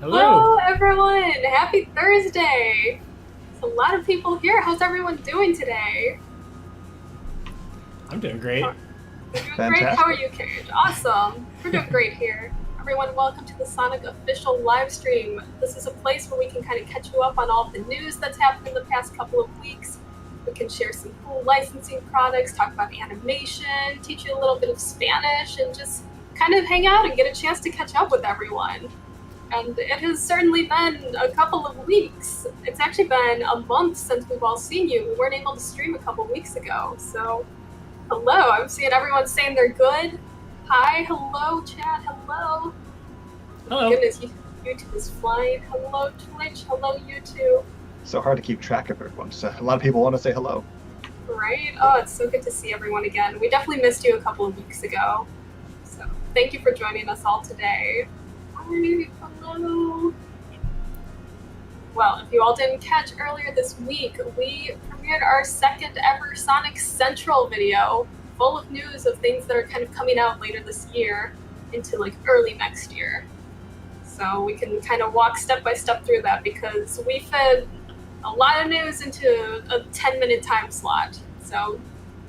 Hello. Hello, everyone! Happy Thursday! There's a lot of people here. How's everyone doing today? I'm doing great. You're doing great? How are Fantastic. you, Cage? Awesome! We're doing great here. Everyone, welcome to the Sonic official live stream. This is a place where we can kind of catch you up on all of the news that's happened in the past couple of weeks. We can share some cool licensing products, talk about animation, teach you a little bit of Spanish, and just kind of hang out and get a chance to catch up with everyone. And it has certainly been a couple of weeks. It's actually been a month since we've all seen you. We weren't able to stream a couple weeks ago. So, hello. I'm seeing everyone saying they're good. Hi, hello, chat, hello. Hello. Goodness, YouTube is flying. Hello, Twitch. Hello, YouTube. So hard to keep track of everyone. So a lot of people want to say hello. Right? Oh, it's so good to see everyone again. We definitely missed you a couple of weeks ago. So, thank you for joining us all today. Hi, hello. Well, if you all didn't catch earlier this week, we premiered our second ever Sonic Central video, full of news of things that are kind of coming out later this year into like early next year. So we can kind of walk step by step through that because we fed a lot of news into a 10-minute time slot. So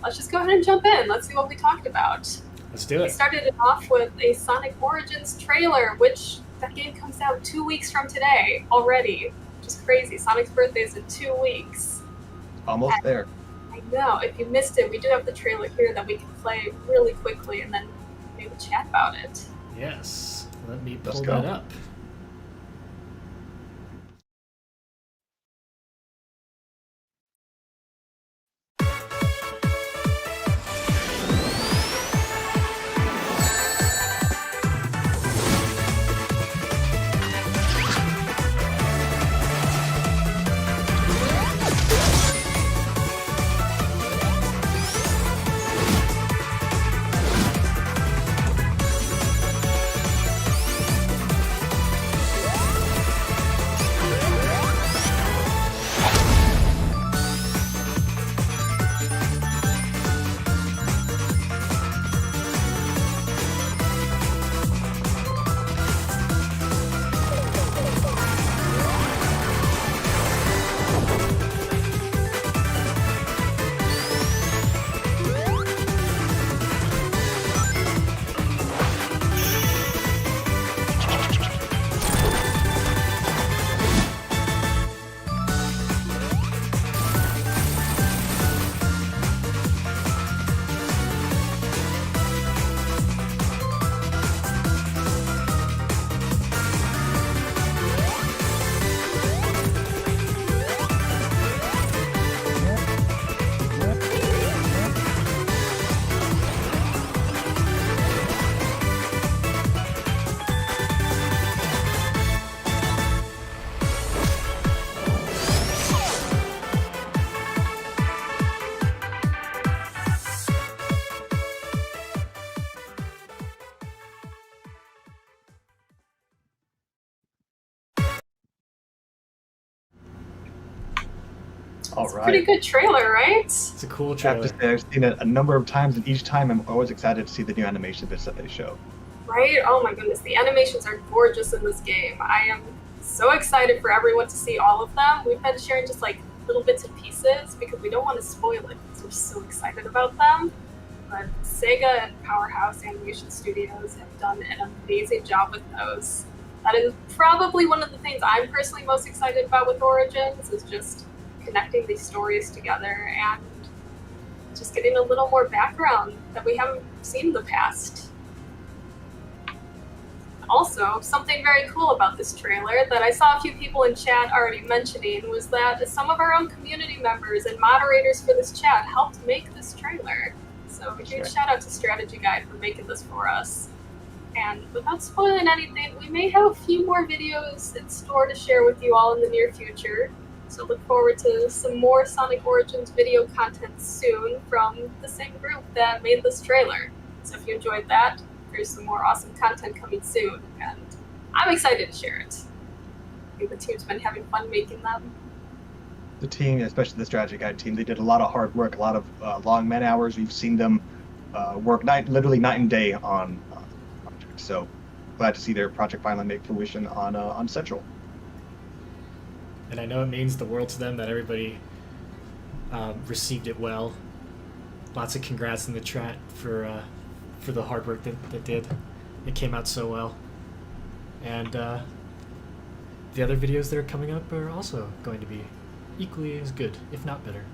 let's just go ahead and jump in. Let's see what we talked about. Let's do We it. started it off with a Sonic Origins trailer, which that game comes out 2 weeks from today already, which is crazy. Sonic's birthday is in 2 weeks. Almost there. I know. If you missed it, we do have the trailer here that we can play really quickly and then maybe chat about it. Yes. Let me Let's pull go. that up. All It's a right. pretty good trailer, right? It's a cool I have to trailer. say, I've seen it a number of times, and each time I'm always excited to see the new animation bits that they show. Right? Oh my goodness, the animations are gorgeous in this game. I am so excited for everyone to see all of them. We've been sharing just like little bits and pieces because we don't want to spoil it because we're so excited about them. But Sega and Powerhouse Animation Studios have done an amazing job with those. That is probably one of the things I'm personally most excited about with Origins is just connecting these stories together and just getting a little more background that we haven't seen in the past. Also, something very cool about this trailer that I saw a few people in chat already mentioning was that some of our own community members and moderators for this chat helped make this trailer. So a huge shout out to Strategy Guide for making this for us. And without spoiling anything, we may have a few more videos in store to share with you all in the near future. So look forward to some more Sonic Origins video content soon from the same group that made this trailer. So if you enjoyed that, there's some more awesome content coming soon, and I'm excited to share it. I think the team's been having fun making them. The team, especially the Strategy Guide team, they did a lot of hard work, a lot of long man hours. We've seen them work literally night and day on projects. So glad to see their project finally make fruition on Central. And I know it means the world to them that everybody received it well. Lots of congrats in the chat for the hard work that did. It came out so well. And the other videos that are coming up are also going to be equally as good, if not better.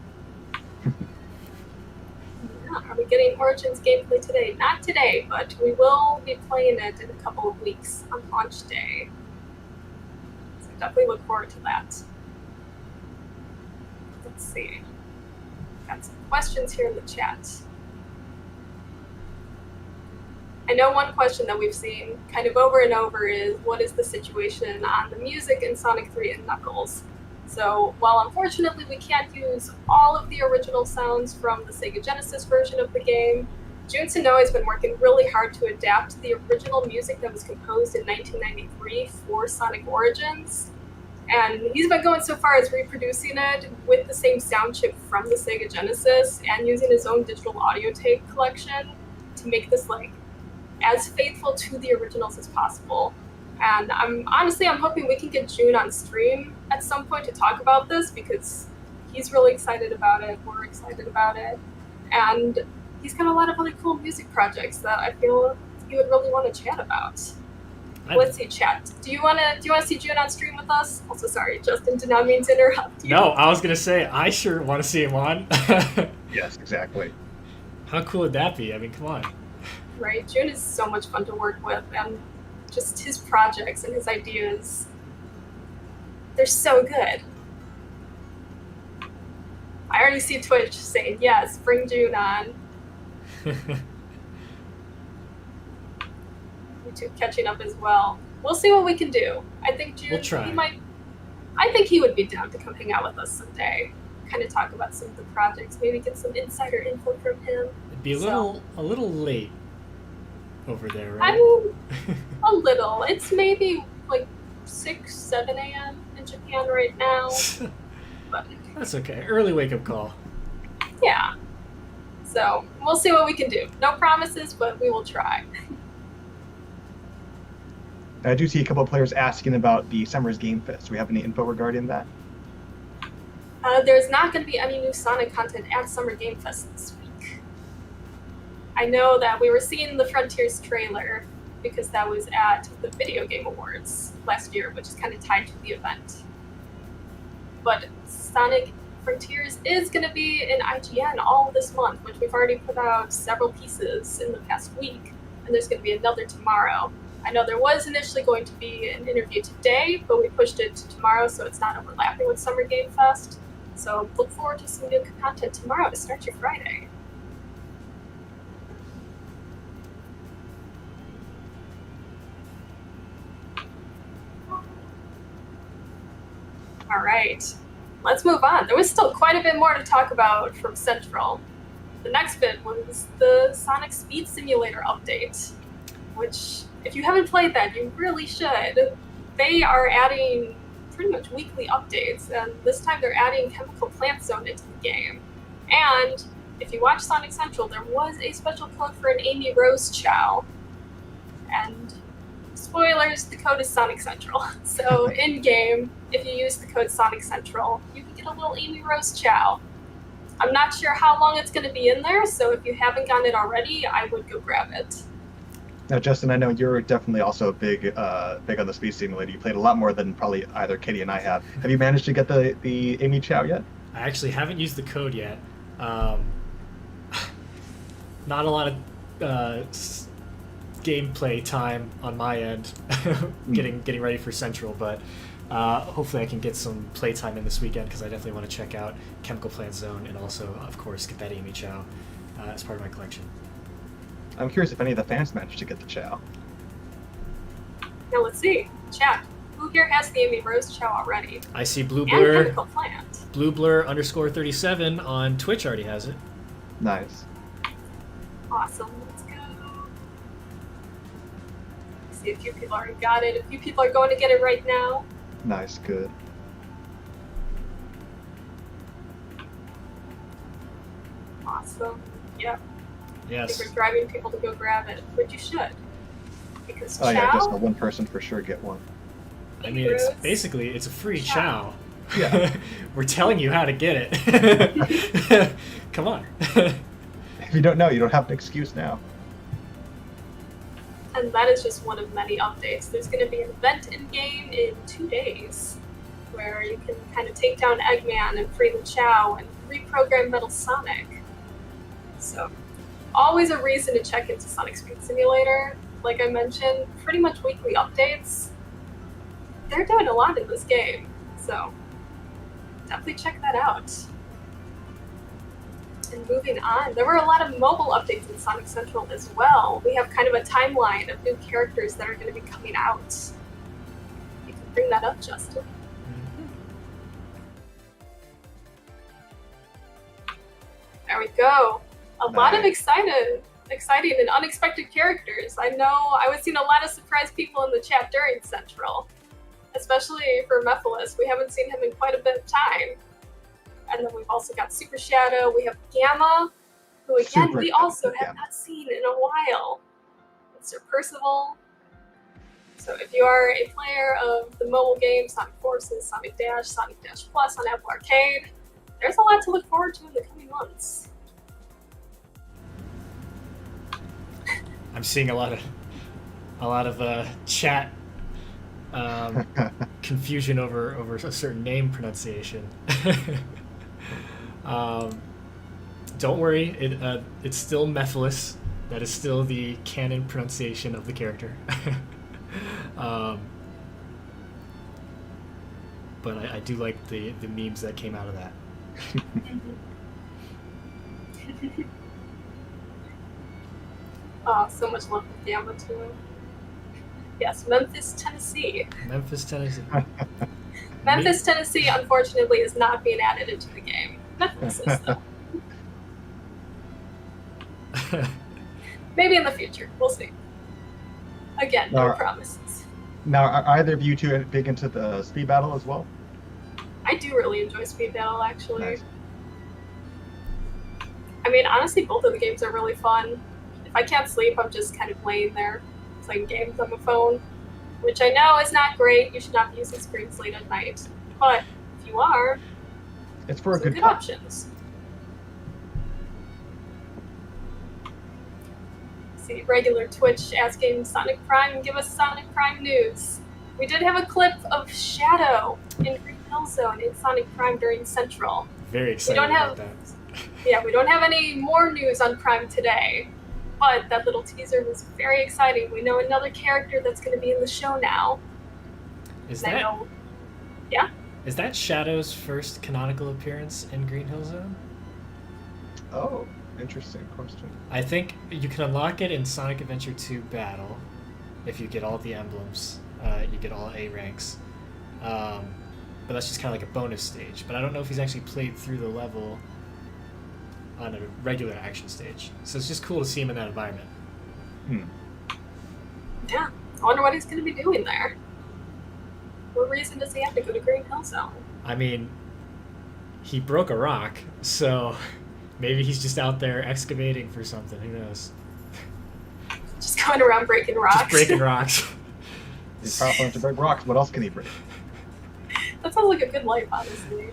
Are we getting Origins gameplay today? Not today, but we will be playing it in a couple of weeks on launch day. So definitely look forward to that. Let's see. Got some questions here in the chat. I know one question that we've seen kind of over and over is, what is the situation on the music in Sonic 3 and Knuckles? So while unfortunately we can't use all of the original sounds from the Sega Genesis version of the game, Jun Senoue has been working really hard to adapt the original music that was composed in 1993 for Sonic Origins. And he's been going so far as reproducing it with the same sound chip from the Sega Genesis and using his own digital audio tape collection to make this like as faithful to the originals as possible. And I'm hoping we can get Jun on stream at some point to talk about this, because he's really excited about it, we're excited about it, and he's got a lot of really cool music projects that I feel you would really want to chat about. Let's see, chat. Do you want to see Jun on stream with us? Also, sorry, Justin, did not mean to interrupt you. No, I was gonna say I sure want to see him on. Yes, exactly. How cool would that be? I mean, come on. Right, Jun is so much fun to work with, and just his projects and his ideas, they're so good. I already see Twitch saying, yes, bring Jun on. YouTube catching up as well. We'll see what we can do. I think Jun, we'll try. I think he would be down to come hang out with us someday. Kind of talk about some of the projects, maybe get some insider info from him. It'd be a little late over there, right? I mean, a little. It's maybe like 6, 7 a.m. in Japan right now. But that's okay. Early wake-up call. Yeah. So we'll see what we can do. No promises, but we will try. I do see a couple of players asking about the Summer's Game Fest. Do we have any info regarding that? There's not going to be any new Sonic content at Summer Game Fest this week. I know that we were seeing the Frontiers trailer because that was at the Video Game Awards last year, which is kind of tied to the event. But Sonic Frontiers is going to be in IGN all this month, which we've already put out several pieces in the past week, and there's going to be another tomorrow. I know there was initially going to be an interview today, but we pushed it to tomorrow so it's not overlapping with Summer Game Fest. So look forward to some new content tomorrow to start your Friday. All right, let's move on. There was still quite a bit more to talk about from Central. The next bit was the Sonic Speed Simulator update, which, if you haven't played that, you really should. They are adding pretty much weekly updates, and this time they're adding Chemical Plant Zone into the game. And if you watch Sonic Central, there was a special code for an Amy Rose Chow. And spoilers, the code is Sonic Central. So in-game, if you use the code Sonic Central, you can get a little Amy Rose Chow. I'm not sure how long it's going to be in there, so if you haven't gotten it already, I would go grab it. Now, Justin, I know you're definitely also big on the Speed Simulator. You played a lot more than probably either Katie and I have. Have you managed to get the Amy Chow yet? I actually haven't used the code yet. Not a lot of gameplay time on my end, getting ready for Central, but hopefully I can get some playtime in this weekend, because I definitely want to check out Chemical Plant Zone and also, of course, get that Amy Chow as part of my collection. I'm curious if any of the fans managed to get the Chow. Now let's see. Chat. Who here has the Amy Rose Chow already? I see Blue And Blur. Chemical Plant. Blue Blur _37 on Twitch already has it. Nice. Awesome. Let's go. See, a few people already got it. A few people are going to get it right now. Nice, good. Awesome. Yep. Yes. We're driving people to go grab it, which you should. Because Oh yeah, just Chow, one person for sure get one. I mean, it's Fruits. basically it's a free Chow. chow. Yeah. We're telling you how to get it. Come on. If you don't know, you don't have an excuse now. and that is just one of many updates. There's going to be an event in-game in 2 days where you can kind of take down Eggman and free the Chow and reprogram Metal Sonic. So, always a reason to check into Sonic Speed Simulator. Like I mentioned, pretty much weekly updates. They're doing a lot in this game, so definitely check that out. And moving on, there were a lot of mobile updates in Sonic Central as well. We have kind of a timeline of new characters that are going to be coming out. You can bring that up, Justin. There we go. A lot of exciting and unexpected characters. I know I was seeing a lot of surprised people in the chat during Central, especially for Mephiles. We haven't seen him in quite a bit of time. And then we've also got Super Shadow. We have Gamma, who again we also have not seen in a while. Mr. Percival. So if you are a player of the mobile games, Sonic Forces, Sonic Dash, Sonic Dash Plus on Apple Arcade, there's a lot to look forward to in the coming months. I'm seeing a lot of chat confusion over a certain name pronunciation. Don't worry, it's still Mephiles. That is still the canon pronunciation of the character. But I do like the memes that came out of that. Oh, so much love for Gamma too. Yes, Memphis, Tennessee. Memphis, Tennessee. Memphis, Tennessee, unfortunately, is not being added into the game. Memphis is, though. Maybe in the future. We'll see. Again, no promises. Now, are either of you two big into the speed battle as well? I do really enjoy speed battle, actually. Nice. I mean, honestly, both of the games are really fun. If I can't sleep, I'm just kind of laying there playing games on my phone, which I know is not great. You should not be using screens late at night. But if you are, it's for a good options. See, regular Twitch asking Sonic Prime, give us Sonic Prime news. We did have a clip of Shadow in Green Hill Zone in Sonic Prime during Central. Very excited about that. Yeah, we don't have any more news on Prime today, but that little teaser was very exciting. We know another character that's going to be in the show now. Is that Shadow's first canonical appearance in Green Hill Zone? Oh, interesting question. I think you can unlock it in Sonic Adventure 2 Battle if you get all the emblems. You get all A ranks. But that's just kind of like a bonus stage. But I don't know if he's actually played through the level on a regular action stage. So it's just cool to see him in that environment. Yeah, I wonder what he's going to be doing there. What reason does he have to go to Green Hill Zone? I mean, he broke a rock, so maybe he's just out there excavating for something. Who knows? Just going around breaking rocks. Just breaking rocks. He's probably to break rocks. What else can he break? That sounds like a good life, honestly.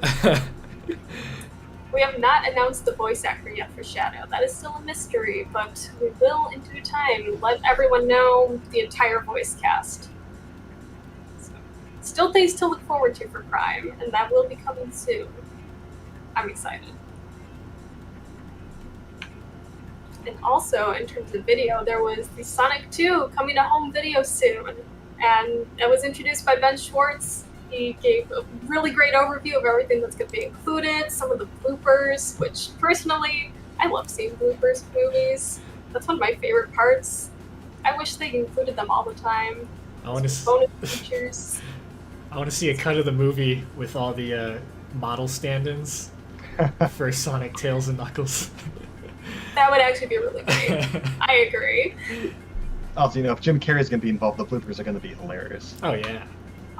We have not announced the voice actor yet for Shadow. That is still a mystery, but we will, in due time, let everyone know the entire voice cast. So, still things to look forward to for Prime, and that will be coming soon. I'm excited. And also, in terms of video, there was the Sonic 2 coming to home video soon, and it was introduced by Ben Schwartz. He gave a really great overview of everything that's going to be included, some of the bloopers, which personally, I love seeing bloopers in movies. That's one of my favorite parts. I wish they included them all the time. I want to bonus features. I want to see a cut of the movie with all the model stand-ins for Sonic, Tails, and Knuckles. That would actually be really great. I agree. Also, if Jim Carrey's going to be involved, the bloopers are going to be hilarious. Oh, yeah.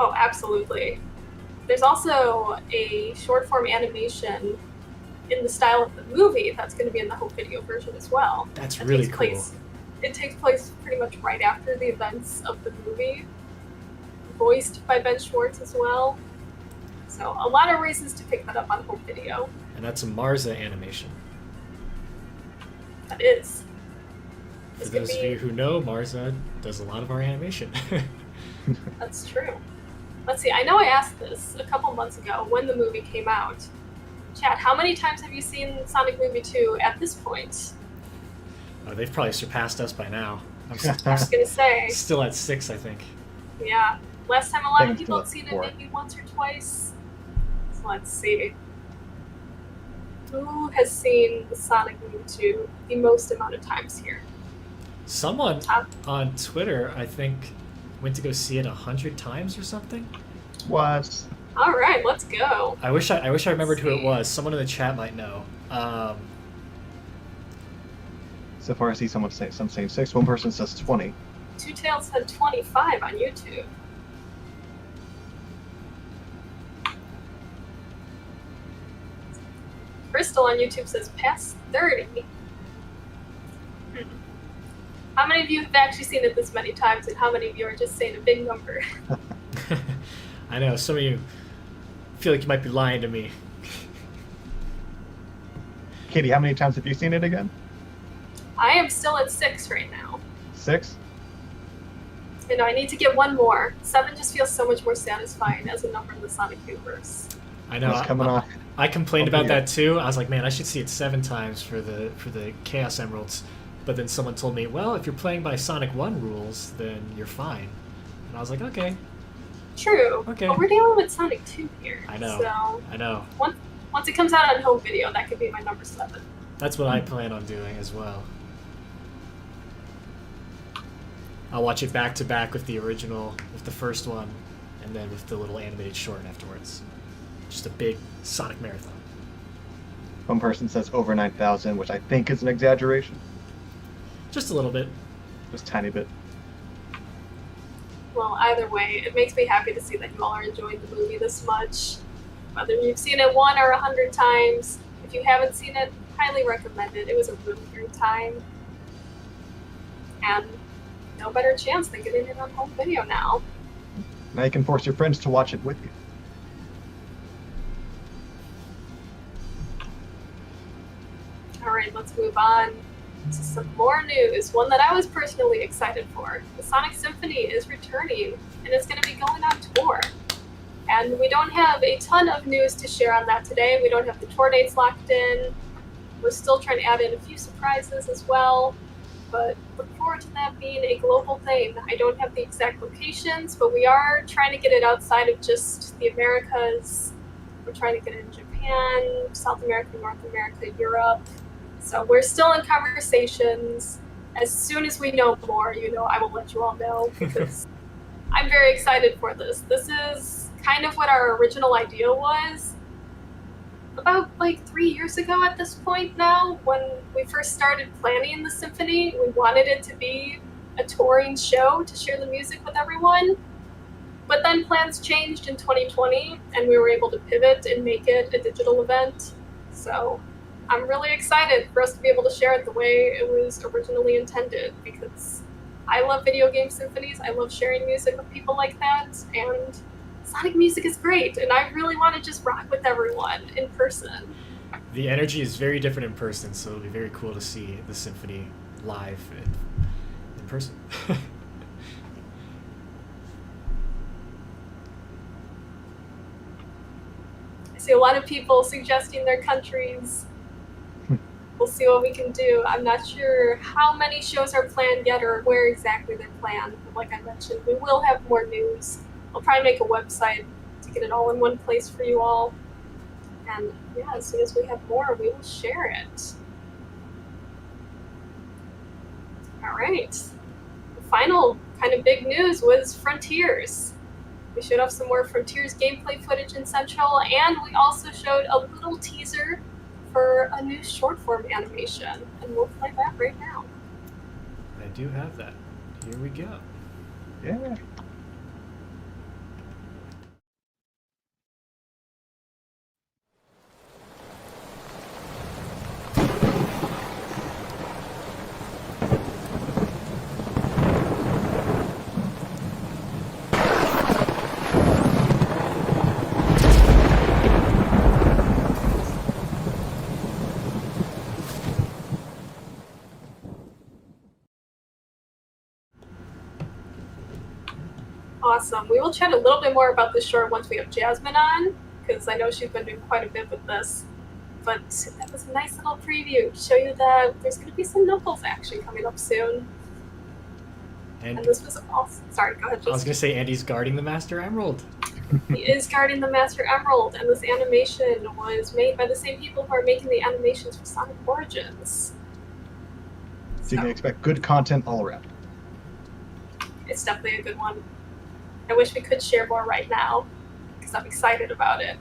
Oh, absolutely. There's also a short-form animation in the style of the movie that's going to be in the home video version as well. That's really cool. it takes place pretty much right after the events of the movie, voiced by Ben Schwartz as well. So a lot of reasons to pick that up on home video. And that's a Marza animation. That is. For those of you who know, Marza does a lot of our animation. That's true. Let's see, I know I asked this a couple months ago when the movie came out. Chat, how many times have you seen Sonic Movie 2 at this point? Oh, they've probably surpassed us by now. I was gonna say. Still at 6, I think. Yeah. Last time a lot of Thanks people to had seen it 4. maybe once or twice. So let's see. Who has seen the Sonic Movie 2 the most amount of times here? Someone on Twitter, I think, went to go see it 100 times or something. What? All right, let's go. I wish I remembered who it was. Someone in the chat might know. So far, I see some saying 6. One person says 20. Two Tails had 25 on YouTube. Crystal on YouTube says past 30. How many of you have actually seen it this many times, and how many of you are just saying a big number? I know, some of you feel like you might be lying to me. Katie, how many times have you seen it again? I am still at 6 right now. 6? You know, I need to get one more. 7 just feels so much more satisfying as a number in the Sonic universe. I know. It's coming on. I complained Oh, about yeah. that too. I was like, man, I should see it 7 times for the Chaos Emeralds. But then someone told me, well, if you're playing by Sonic 1 rules, then you're fine. And I was like, okay. True. Okay. But we're dealing with Sonic 2 here. I know. So I know. once it comes out on home video, that could be my number 7. That's what I plan on doing as well. I'll watch it back to back with the original, with the first one, and then with the little animated short afterwards. Just a big Sonic marathon. One person says over 9,000, which I think is an exaggeration. Just a little bit. Just a tiny bit. Well, either way, it makes me happy to see that you all are enjoying the movie this much. Whether you've seen it 1 or 100 times, if you haven't seen it, highly recommend it. It was a really great time. And no better chance than getting it on home video now. Now you can force your friends to watch it with you. Alright, let's move on to some more news. One that I was personally excited for. The Sonic Symphony is returning, and it's going to be going on tour. And we don't have a ton of news to share on that today. We don't have the tour dates locked in. We're still trying to add in a few surprises as well. But look forward to that being a global thing. I don't have the exact locations, but we are trying to get it outside of just the Americas. We're trying to get it in Japan, South America, North America, Europe. So we're still in conversations. As soon as we know more, I will let you all know, because I'm very excited for this. This is kind of what our original idea was. About 3 years ago at this point now, when we first started planning the symphony, we wanted it to be a touring show to share the music with everyone. But then plans changed in 2020, and we were able to pivot and make it a digital event. So I'm really excited for us to be able to share it the way it was originally intended, because I love video game symphonies. I love sharing music with people like that, and Sonic music is great, and I really want to just rock with everyone in person. The energy is very different in person, so it'll be very cool to see the symphony live in person. I see a lot of people suggesting their countries. We'll see what we can do. I'm not sure how many shows are planned yet or where exactly they're planned. But like I mentioned, we will have more news. I'll probably make a website to get it all in one place for you all. And yeah, as soon as we have more, we will share it. All right. The final kind of big news was Frontiers. We showed off some more Frontiers gameplay footage in Central, and we also showed a little teaser for a new short form animation, and we'll play that right now. I do have that. Here we go. Yeah. Awesome. We will chat a little bit more about this short once we have Jasmine on, because I know she's been doing quite a bit with this. But that was a nice little preview to show you that there's going to be some Knuckles action coming up soon. And this was awesome. Sorry, go ahead. I was going to say Andy's guarding the Master Emerald. He is guarding the Master Emerald, and this animation was made by the same people who are making the animations for Sonic Origins. So you can expect good content all around. It's definitely a good one. I wish we could share more right now, because I'm excited about it.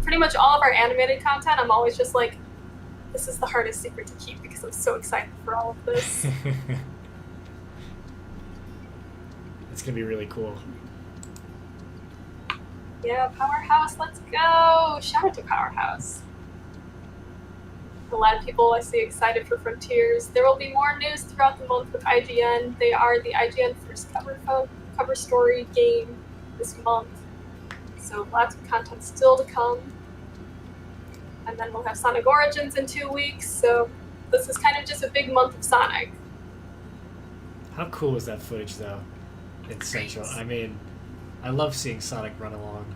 Pretty much all of our animated content, I'm always just like, this is the hardest secret to keep, because I'm so excited for all of this. It's going to be really cool. Yeah, Powerhouse, let's go! Shout out to Powerhouse. A lot of people I see excited for Frontiers. There will be more news throughout the month with IGN. They are the IGN first cover story game this month. So lots of content still to come. And then we'll have Sonic Origins in 2 weeks, so this is kind of just a big month of Sonic. How cool was that footage, though, in Central? I mean, I love seeing Sonic run along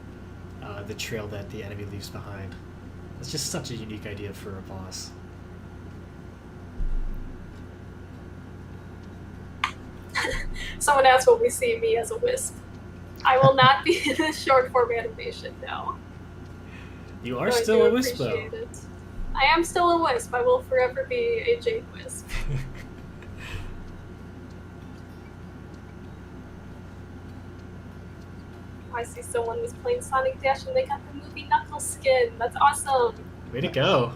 the trail that the enemy leaves behind. It's just such a unique idea for a boss. Someone asked will we see me as a wisp. I will not be in this short form animation, no. You are still a wisp, though. It. I am still a wisp. I will forever be a Jade Wisp. I see someone was playing Sonic Dash and they got the movie Knuckles skin. That's awesome. Way to go.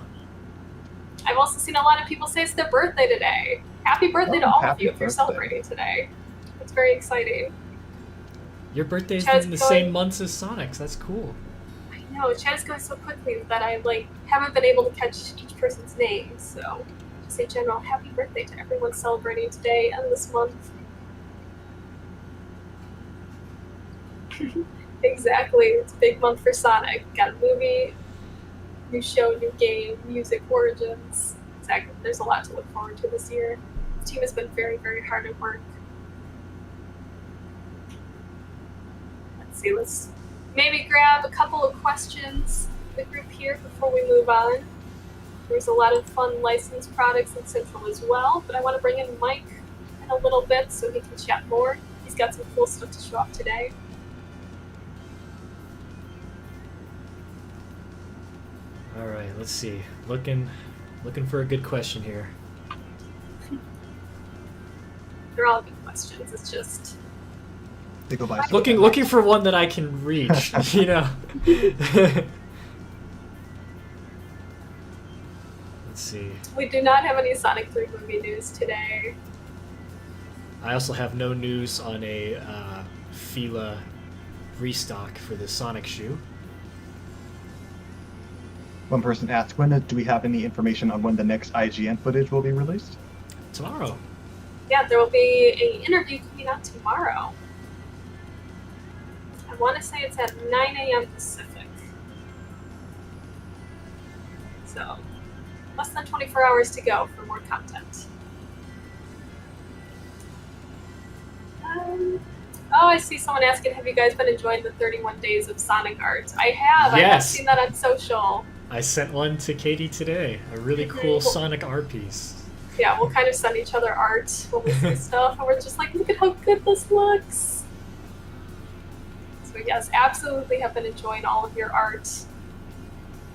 I've also seen a lot of people say it's their birthday today. Happy birthday to all of you if you're celebrating today. It's very exciting. Your birthday's in the same months as Sonic's. That's cool. I know. Chat is going so quickly that I haven't been able to catch each person's name. So just in general, happy birthday to everyone celebrating today and this month. Exactly. It's a big month for Sonic. Got a movie, new show, new game, music, Origins. Exactly. There's a lot to look forward to this year. The team has been very, very hard at work. Let's see. Let's maybe grab a couple of questions in the group here before we move on. There's a lot of fun licensed products in Central as well, but I want to bring in Mike in a little bit so he can chat more. He's got some cool stuff to show off today. All right, let's see. Looking for a good question here. They're all good questions. It's just They go by. Looking for one that I can reach. You know. Let's see. we do not have any Sonic 3 movie news today. I also have no news on a Fila restock for the Sonic shoe. One person asked, do we have any information on when the next IGN footage will be released? Tomorrow. Yeah, there will be an interview coming out tomorrow. I want to say it's at 9 a.m. Pacific. So, less than 24 hours to go for more content. Oh, I see someone asking, have you guys been enjoying the 31 days of Sonic art? I have. Yes. I have seen that on social. I sent one to Katie today. A really cool Sonic art piece. Yeah, we'll kind of send each other art when we see stuff, and we're just like, look at how good this looks. So yes, absolutely have been enjoying all of your art.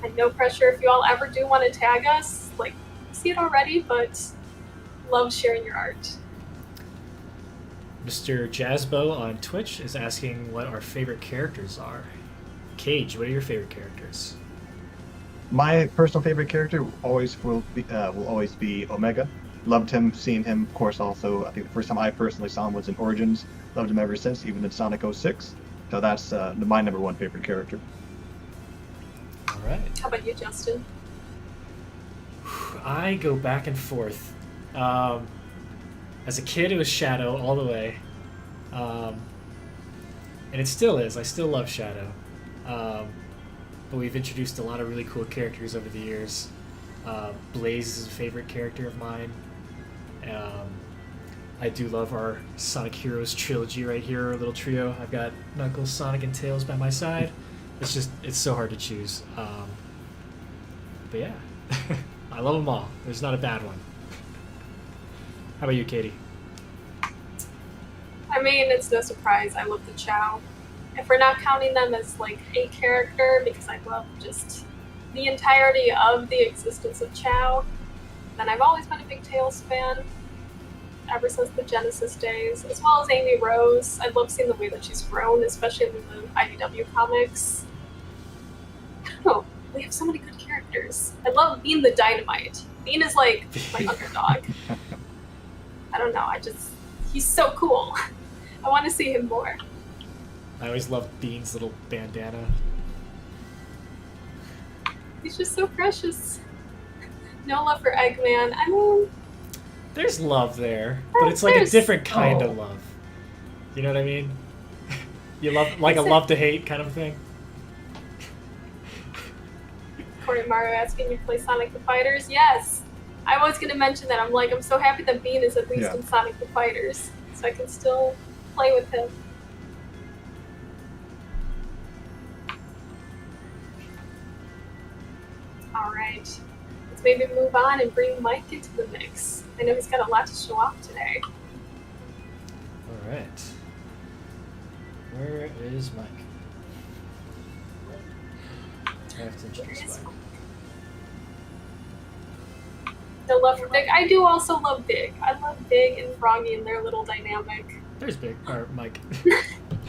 And no pressure if you all ever do want to tag us. Like, we see it already, but love sharing your art. Mr. Jazzbo on Twitch is asking what our favorite characters are. Cage, what are your favorite characters? My personal favorite character will always be Omega. Loved him, seeing him, of course, also. I think the first time I personally saw him was in Origins. Loved him ever since, even in Sonic 06. So that's my number one favorite character. All right. How about you, Justin? I go back and forth. As a kid, it was Shadow all the way. And it still is. I still love Shadow. But we've introduced a lot of really cool characters over the years. Blaze is a favorite character of mine. I do love our Sonic Heroes trilogy right here, our little trio. I've got Knuckles, Sonic, and Tails by my side. It's so hard to choose. But yeah, I love them all. There's not a bad one. How about you, Katie? I mean, it's no surprise. I love the Chow. If we're not counting them as like a character, because I love just the entirety of the existence of Chow, then I've always been a big Tails fan ever since the Genesis days, as well as Amy Rose. I love seeing the way that she's grown, especially in the IDW comics. I don't know. We have so many good characters. I love Bean the Dynamite. Bean is like my underdog. I don't know. He's so cool. I want to see him more. I always loved Bean's little bandana. He's just so precious. No love for Eggman. I mean, there's love there, but it's like a different kind of love. You know what I mean? You love like a love to hate kind of thing. Corey Mario asking you to play Sonic the Fighters. Yes, I was going to mention that. I'm so happy that Bean is at least in Sonic the Fighters, so I can still play with him. All right, let's maybe move on and bring Mike into the mix. I know he's got a lot to show off today. All right. Where is Mike? I have to introduce Mike. The love for Big. I do also love Big. I love Big and Froggy and their little dynamic. There's Big, or Mike.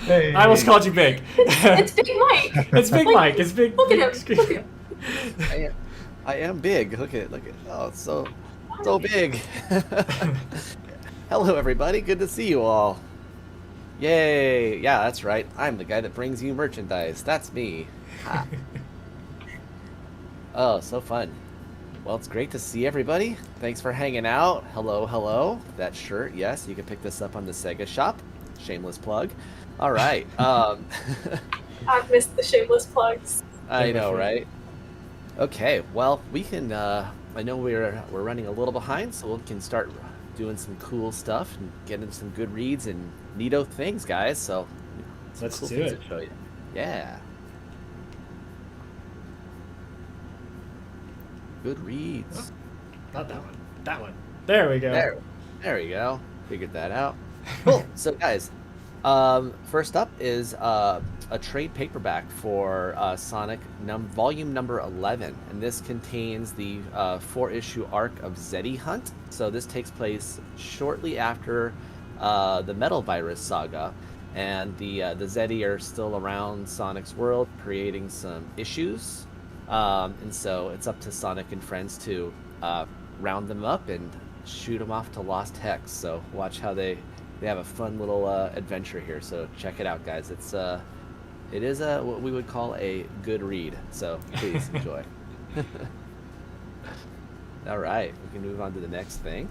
Hey. I almost called you Big. It's Big Mike. It's Big Like, Mike. It's Big. Look at him. Look at him. I am big. Look at it. Oh, it's so big. Hello, everybody. Good to see you all. Yay. Yeah, that's right. I'm the guy that brings you merchandise. That's me. Ha. Oh, so fun. Well, it's great to see everybody. Thanks for hanging out. Hello, hello. That shirt, yes, you can pick this up on the Sega shop. Shameless plug. All right. I've missed the shameless plugs. I know, right? Okay, well, we can, I know we're running a little behind, so we can start doing some cool stuff and getting some good reads and neato things, guys, so let's cool do things it. to show you. Yeah. Good reads. Oh, not that one. That one. There we go. There we go. Figured that out. Cool. So, guys, first up is a trade paperback for Sonic volume number 11, and this contains the 4-issue arc of Zeddy Hunt. So this takes place shortly after the Metal Virus saga, and the Zeddy are still around Sonic's world, creating some issues, and so it's up to Sonic and friends to round them up and shoot them off to Lost Hex. So watch how they have a fun little adventure here. So check it out, guys. It is what we would call a good read, so please enjoy. All right, we can move on to the next thing.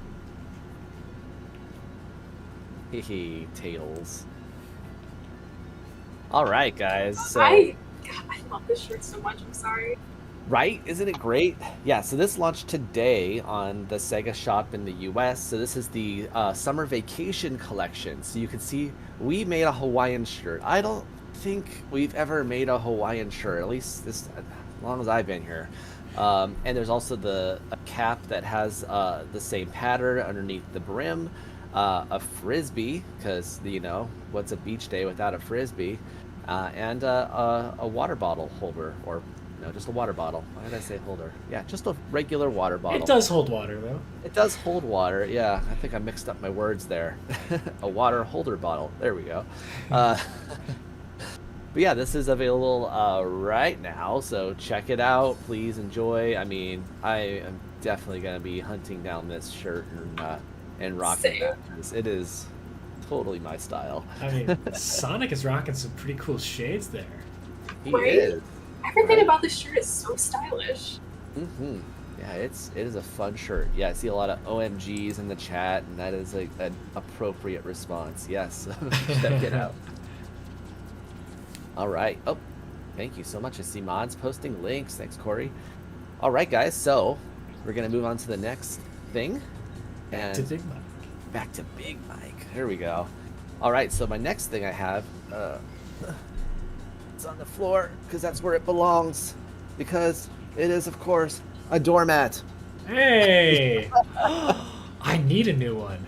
Hehe, Tails. All right, guys. So I love this shirt so much. I'm sorry. right, isn't it great? Yeah. So this launched today on the Sega shop in the U.S. So this is the summer vacation collection. So you can see we made a Hawaiian shirt. I don't think we've ever made a Hawaiian shirt, at least as long as I've been here. And there's also a cap that has the same pattern underneath the brim, a frisbee, because what's a beach day without a frisbee, and a water bottle holder, or just a water bottle. Why did I say holder? Yeah, just a regular water bottle. It does hold water, though. It does hold water, yeah. I think I mixed up my words there. A water holder bottle. There we go. But yeah, this is available right now, so check it out. Please enjoy. I mean, I am definitely going to be hunting down this shirt and rocking that. It is totally my style. I mean, Sonic is rocking some pretty cool shades there. He Right? is. Everything about this shirt is so stylish. Mm-hmm. Yeah, it is a fun shirt. Yeah, I see a lot of OMGs in the chat, and that is an appropriate response. Yes, check it out. All right. Oh, thank you so much. I see mods posting links. Thanks, Corey. All right, guys. So we're gonna move on to the next thing. Back to Big Mike. back to Big Mike. There we go. All right, so my next thing I have, it's on the floor because that's where it belongs. Because it is, of course, a doormat. Hey! I need a new one.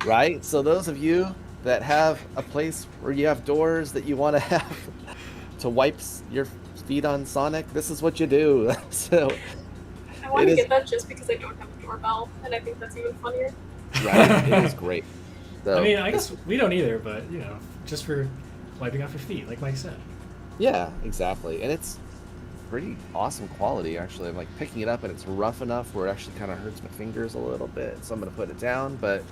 Right? So those of you that have a place where you have doors that you want to have to wipe your feet on Sonic, this is what you do. So I want it to is- get that just because I don't have a doorbell, and I think that's even funnier. right? It is great. So, I mean, I guess we don't either, but, you know, just for wiping off your feet, like Mike said. yeah, exactly. And it's pretty awesome quality, actually. I'm like picking it up and it's rough enough where it actually kind of hurts my fingers a little bit. So I'm going to put it down, but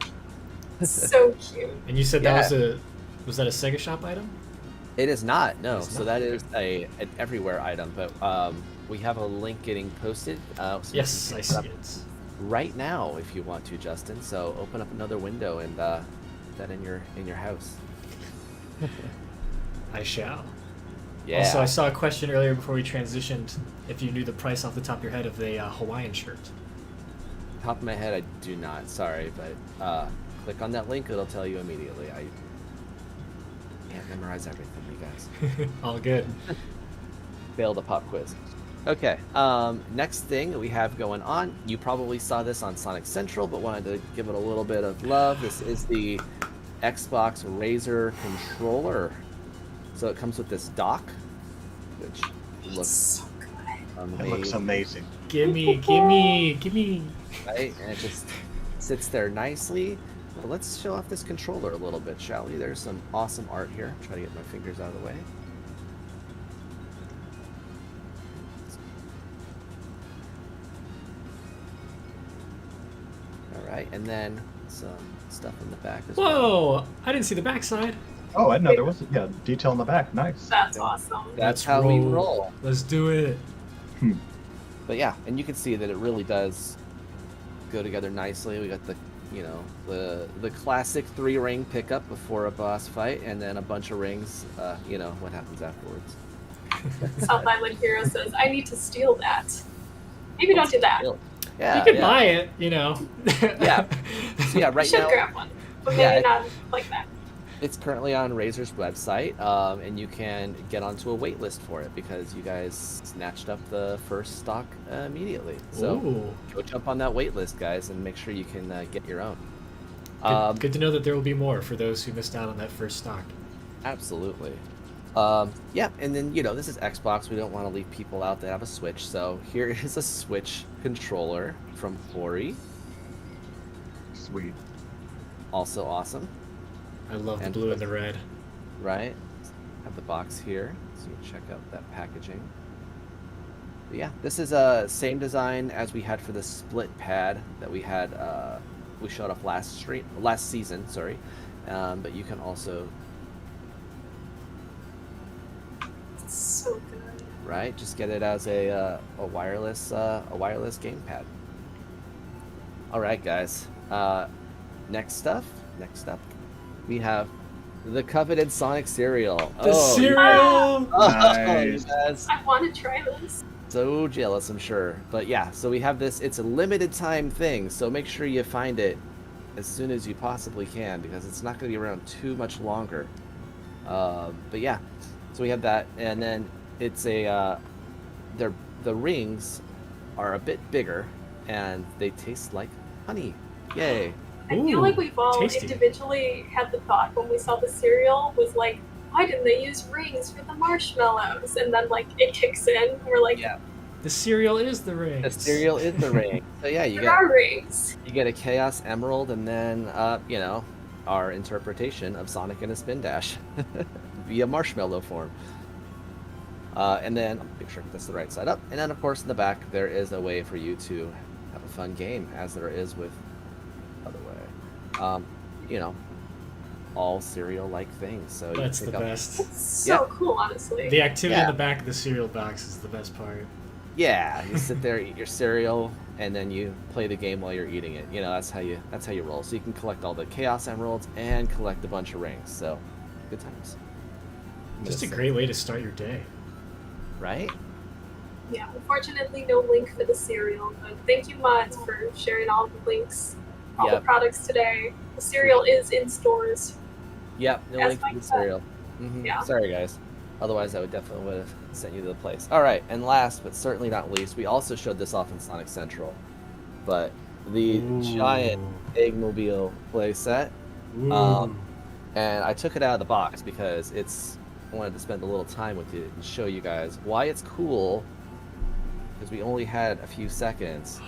So cute. And you said Yeah. was that a Sega Shop item? it is not. No. It's So not. that is an everywhere item, but we have a link getting posted. So you Yes, can I pick it see up it. right now if you want to, Justin. So open up another window and put that in your house. I shall. Yeah. Also, I saw a question earlier before we transitioned if you knew the price off the top of your head of the Hawaiian shirt. Top of my head, I do not. Sorry, but click on that link. It'll tell you immediately. I can't memorize everything, you guys. All good. Failed a pop quiz. Okay. Next thing we have going on. You probably saw this on Sonic Central, but wanted to give it a little bit of love. This is the Xbox Razer controller. So it comes with this dock, which It's looks so good. amazing. It looks amazing. Gimme. Right? And it just sits there nicely. But let's show off this controller a little bit, shall we? There's some awesome art here. Try to get my fingers out of the way. All right, and then some stuff in the back as well. Whoa! I didn't see the backside. Oh, I didn't know there was detail in the back. Nice. That's awesome. That's Let's how we roll. Let's do it. But yeah, and you can see that it really does go together nicely. We got the, the classic 3-ring pickup before a boss fight, and then a bunch of rings. What happens afterwards. South Island Hero says, I need to steal that. Maybe don't do that. Yeah, You can buy it, you know. Yeah. So yeah, You right should now grab one, but Yeah, maybe not like that. it's currently on Razer's website, and you can get onto a wait list for it because you guys snatched up the first stock immediately. So Ooh. go jump on that wait list, guys, and make sure you can get your own. Good to know that there will be more for those who missed out on that first stock. Absolutely. Yeah, and then, this is Xbox. We don't want to leave people out that have a Switch. So here is a Switch controller from Hori. Sweet. Also awesome, I love the And- blue and the red. right? Have the box here, so you can check out that packaging. But yeah, this is same design as we had for the split pad that we had. We showed off last season. Sorry, but you can also It's so good. right just get it as a wireless gamepad. All right, guys. Next up, we have the coveted Sonic cereal. The Oh, cereal! Nice. you guys. I want to try this. So jealous, I'm sure. But yeah, so we have this. It's a limited time thing, so make sure you find it as soon as you possibly can because it's not going to be around too much longer. But yeah, so we have that, and then it's the rings are a bit bigger, and they taste like honey. Yay! I feel Ooh, like we've all tasty. individually had the thought when we saw the cereal was like, why didn't they use rings for the marshmallows? And then like it kicks in, we're like, Yeah. The cereal is the ring. The cereal is the ring. So yeah, there are rings. you get a Chaos Emerald, and then our interpretation of Sonic and a Spin Dash via marshmallow form. And then make sure that's the right side up. And then of course in the back there is a way for you to have a fun game, as there is with other way. All cereal-like things. So you That's pick the up- best. It's so Yeah. cool, honestly. The activity Yeah. in the back of the cereal box is the best part. Yeah, you sit there, eat your cereal, and then you play the game while you're eating it. That's how you roll. So you can collect all the Chaos Emeralds and collect a bunch of rings. So good times. Just a great way to start your day. Right? Yeah, unfortunately no link for the cereal, but thank you, Mods, for sharing all the links. all the products today. The cereal is in stores. Yep, no As link to Mike the said. cereal. Yeah. Sorry, guys. Otherwise, I would definitely would have sent you to the place. All right, and last but certainly not least, we also showed this off in Sonic Central, but the giant Eggmobile playset. And I took it out of the box because I wanted to spend a little time with it and show you guys why it's cool. Because we only had a few seconds.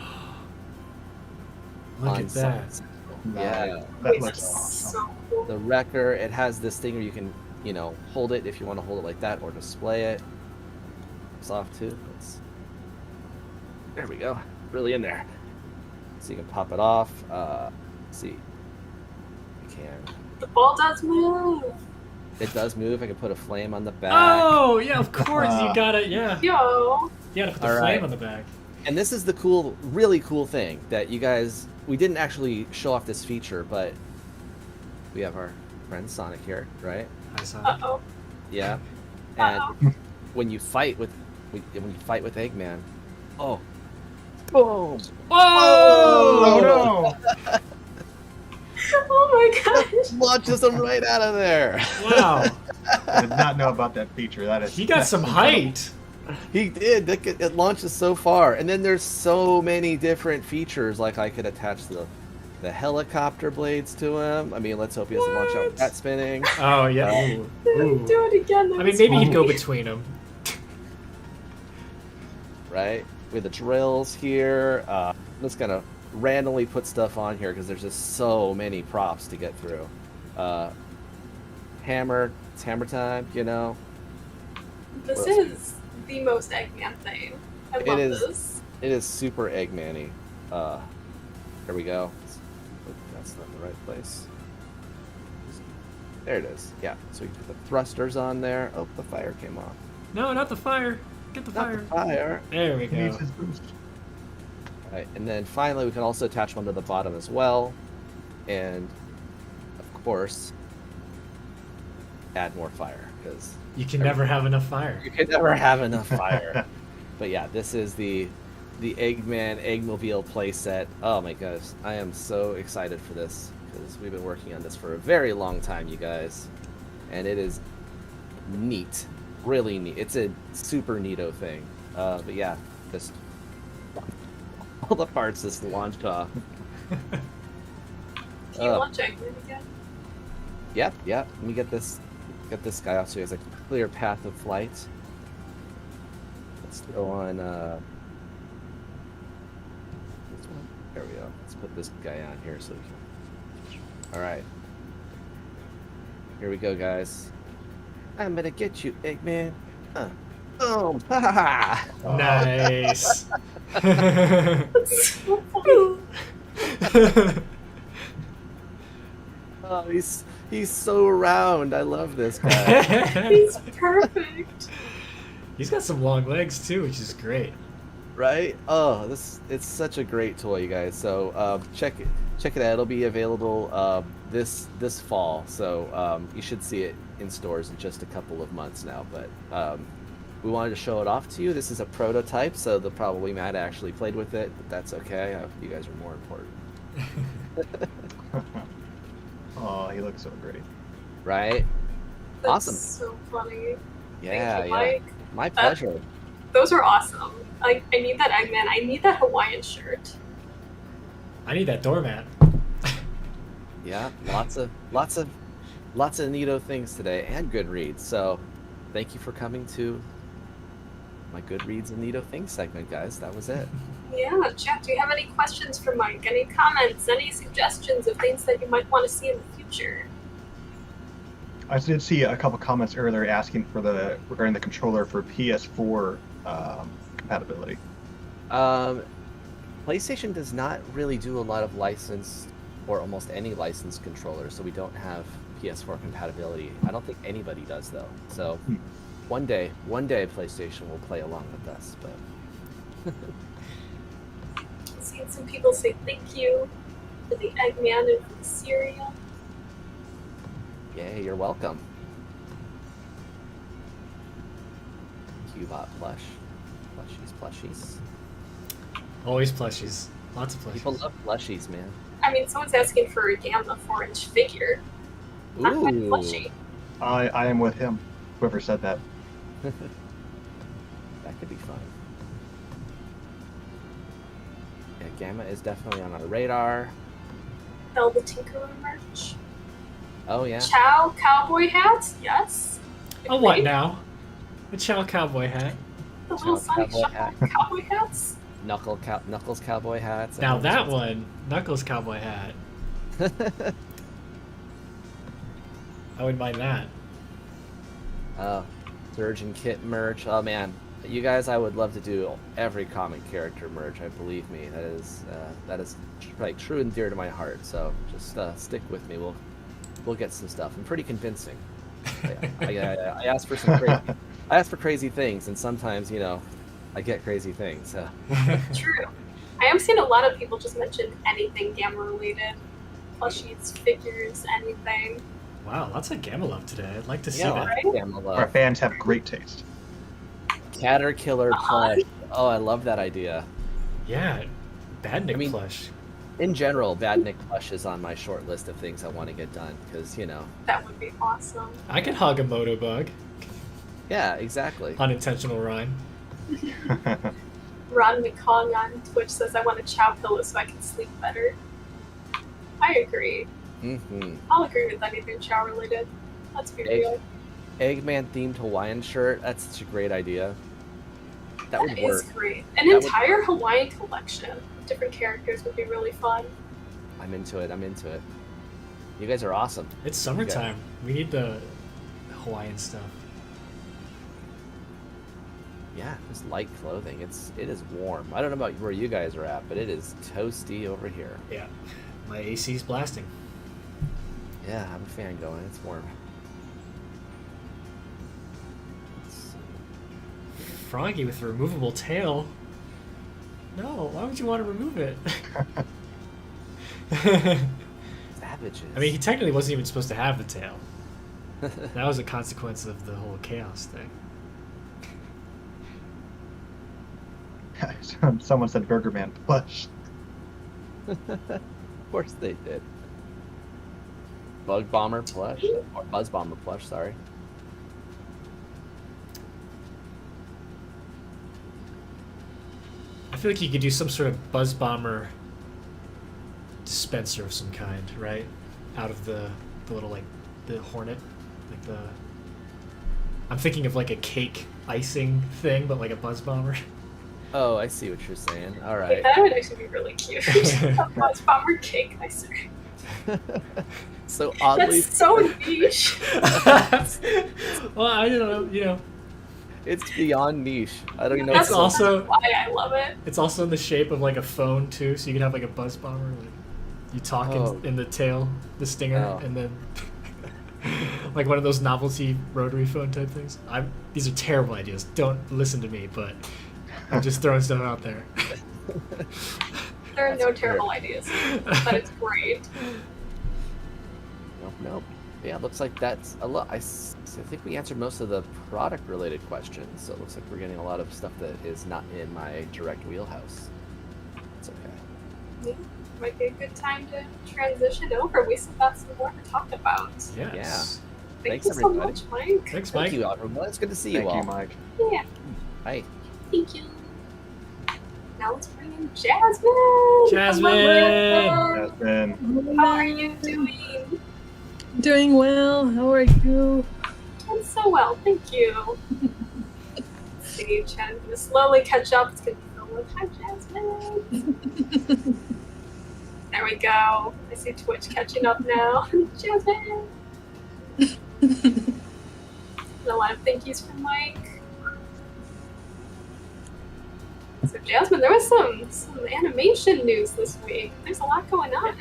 Look on at Sonic that. Central. Nice. Yeah. That It's looks awesome. so cool. The wrecker, it has this thing where you can, hold it if you want to hold it like that or display it. Soft too. There we go. Really in there. So you can pop it off. Let's see. You can. The ball does move. It does move. I can put a flame on the back. Oh, yeah, of course. You gotta, yeah. Yo. You gotta put the All flame right. on the back. And this is the really cool thing that you guys, we didn't actually show off this feature, but we have our friend Sonic here, right? I saw it. Uh-oh. Yeah. Uh-oh. And when you fight with Eggman, oh, boom! Whoa! Oh no! Oh my gosh. Launches him right out of there. Wow. I did not know about that feature. That is. He got some height. He did. It launches so far, and then there's so many different features. Like I could attach the helicopter blades to him. I mean, let's hope he doesn't launch out with that spinning. Oh, yeah. Ooh. Ooh. Do it again. I mean, maybe he'd go between them. Right? With the drills here. I'm just gonna randomly put stuff on here because there's just so many props to get through. Hammer. It's hammer time. This is the most Eggman thing. I love this. It is super Eggman-y. Here we go. That's not the right place. There it is. Yeah. So you put the thrusters on there. Oh, the fire came off. No, not the fire. Get the Not fire. the fire. There we He needs go. his boost. Right, and then finally we can also attach one to the bottom as well, and of course add more fire because You can never have enough fire. you can never have enough fire. But yeah, this is the Eggman Eggmobile playset. Oh my gosh, I am so excited for this because we've been working on this for a very long time, you guys, and it is neat, really neat. It's a super neato thing. But yeah, just all the parts just launched off. Can you launch Eggman again? Yep. Let me get this guy off so he has a clear path of flight. Let's go on. This one. There we go. Let's put this guy on here so we can. All right. Here we go, guys. I'm gonna get you, Eggman. Boom! Ha ha ha! Nice. That's so funny. Oh, he's so round. I love this guy. He's perfect. He's got some long legs too, which is great. Right? Oh, it's such a great toy, you guys. So check it out. It'll be available this fall. So you should see it in stores in just a couple of months now. But we wanted to show it off to you. This is a prototype, so they'll probably might have actually played with it, but that's okay. You guys are more important. Oh, he looks so great. Right? That's Awesome. so funny. Yeah, Thank you, yeah. Mike. My pleasure. Those are awesome. I need that Eggman. I need that Hawaiian shirt. I need that doormat. Yeah, lots of neato things today and good reads. So, thank you for coming to my good reads and neato things segment, guys. That was it. Yeah, chat. Do you have any questions for Mike? Any comments? Any suggestions of things that you might want to see in the future? I did see a couple comments earlier asking for regarding the controller for PS4 compatibility. PlayStation does not really do a lot of licensed or almost any licensed controllers, so we don't have PS4 compatibility. I don't think anybody does though. So one day PlayStation will play along with us. But I've seen some people say thank you for the Eggman and for the cereal. yeah, you're welcome. Cubot plush, plushies. Always plushies. Lots of plushies. People love plushies, man. I I mean, someone's asking for a Gamma 4-inch figure. Not quite Ooh. plushy. I am with him. Whoever said that. That could be fun. Yeah, Gamma is definitely on our radar. Bell the Tinkerer merch. Oh yeah. Chow cowboy hats? Yes. Oh, what now? A Chow cowboy hat. The little Chow Sonic cowboy Shuffle cowboy hats? Knuckles cowboy hats. Now and that one, Knuckles cowboy hat. I wouldn't mind that. Surge and Kit merch. Oh man, you guys, I would love to do every comic character merch. I believe me, that is like true and dear to my heart. So just stick with me. We'll get some stuff. I'm pretty convincing. I ask for I ask for crazy things, and sometimes I get crazy things. So. True. I am seeing a lot of people just mention anything Gamma related. Plushies, figures, anything. Wow, lots of Gamma love today. I'd like to see Yeah, that. Right? Gamma love. Our fans have great taste. Caterpillar plush. Oh, I love that idea. Yeah, Badnik I mean- plush. In general, Badnik plush is on my short list of things I want to get done because That would be awesome. I could hug a Motobug. Yeah, exactly. Unintentional rhyme. Ron McCong on Twitch says, I want a Chow pillow so I can sleep better. I agree. Mm-hmm. I'll agree with anything Chow related. Let's be Egg- real. Eggman themed Hawaiian shirt. That's such a great idea. That would That work. is great. An That would entire Hawaiian collection of different characters would be really fun. I'm into it. You guys are awesome. It's summertime. We need the Hawaiian stuff. Yeah, just light clothing. It is warm. I don't know about where you guys are at, but it is toasty over here. Yeah. My AC's blasting. Yeah, I have a fan going. It's warm. Let's see. Froggy with a removable tail. No, why would you want to remove it? Savages. I mean, he technically wasn't even supposed to have the tail. That was a consequence of the whole chaos thing. Someone said Burger Man plush. Of course they did. Bug Bomber plush? Or Buzz Bomber plush, sorry. I feel like you could do some sort of Buzz Bomber dispenser of some kind, right? Out of the little, like, the Hornet. Like the... I'm thinking of, like, a cake icing thing, but like a Buzz Bomber. Oh, I see what you're saying. Like, Alright. that would actually be really cute. A Buzz Bomber cake icer. So oddly, That's so niche. Well, I don't know, it's beyond niche. I don't even know. That's It's also- why I love it. It's also in the shape of like a phone too, so you can have like a Buzz Bomber. Like you talk Oh. in the tail, the stinger, Oh. and then like one of those novelty rotary phone type things. These are terrible ideas. Don't listen to me, but I'm just throwing stuff out there. There are That's no weird. terrible ideas, but it's great. Nope. Yeah, it looks like that's a lot. I think we answered most of the product-related questions, so it looks like we're getting a lot of stuff that is not in my direct wheelhouse. It's okay. Yeah, might be a good time to transition over. We still got some more to talk about. Yes. Thank Thanks, you so everybody. much, Mike. Thanks, Thank Mike. you, everyone. It's good to see you Thank all. you, Mike. Yeah, Hi. thank you. Now let's bring in Jasmine. Jasmine! Hello. Jasmine. How are you doing? Doing well. How are you? I'm so well, thank you. Let's see, Chen, gonna slowly catch up. It's gonna be filled with hi, Jasmine. There we go. I see Twitch catching up now. Jasmine. A lot of thank yous from Mike. So Jasmine, there was some animation news this week. There's a lot going on.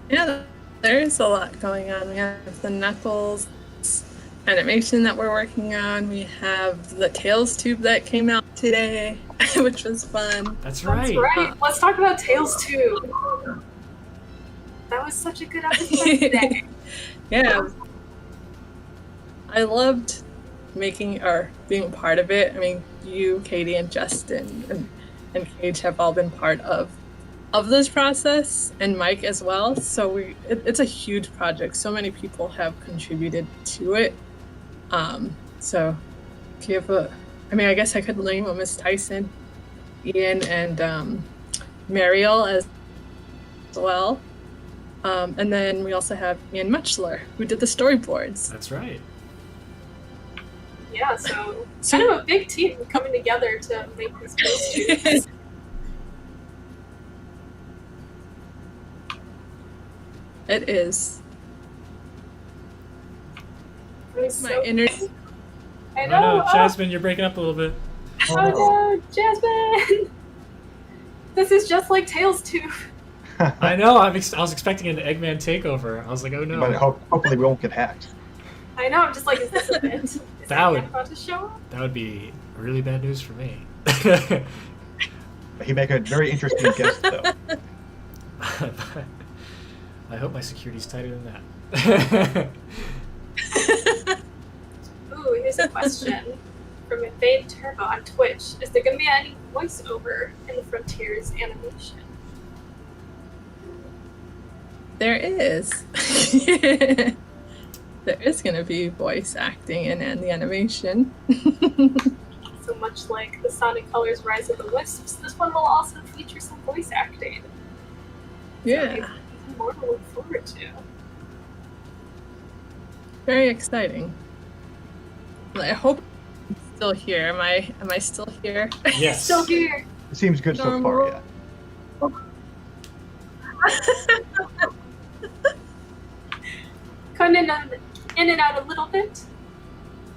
Yeah, there is a lot going on. We have the Knuckles animation that we're working on. We have the Tails tube that came out today, which was fun. That's right. That's right. Let's talk about Tails 2. That was such a good episode today. Yeah. I loved being part of it. I mean, you, Katie, and Justin and Cage have all been part of of this process, and Mike as well. So it's a huge project. So many people have contributed to it. So give I guess I could name them as Tyson, Ian, and Mariel as well. And then we also have Ian Muchler, who did the storyboards. That's right. Yeah, so kind of a big team coming together to make this post. It is. So internet. I Oh know. no, Jasmine, you're breaking up a little bit. Oh no, Jasmine! This is just like Tails 2. I know. I was expecting an Eggman takeover. I was like, oh no. But hopefully we won't get hacked. I know. I'm just like, is this a bit? Is That would- Eggman about to show up? That would be really bad news for me. He'd make a very interesting guest, though. I hope my security's tighter than that. Ooh, here's a question from Invade Turbo on Twitch. Is there going to be any voiceover in the Frontiers animation? There is. There is going to be voice acting in the animation. So much like the Sonic Colors Rise of the Wisps, this one will also feature some voice acting. Yeah. Even more to look forward to. Very exciting. I hope I'm still here. Am I still here? Yes. Still here. It seems good so far, yeah. Coming in and out a little bit.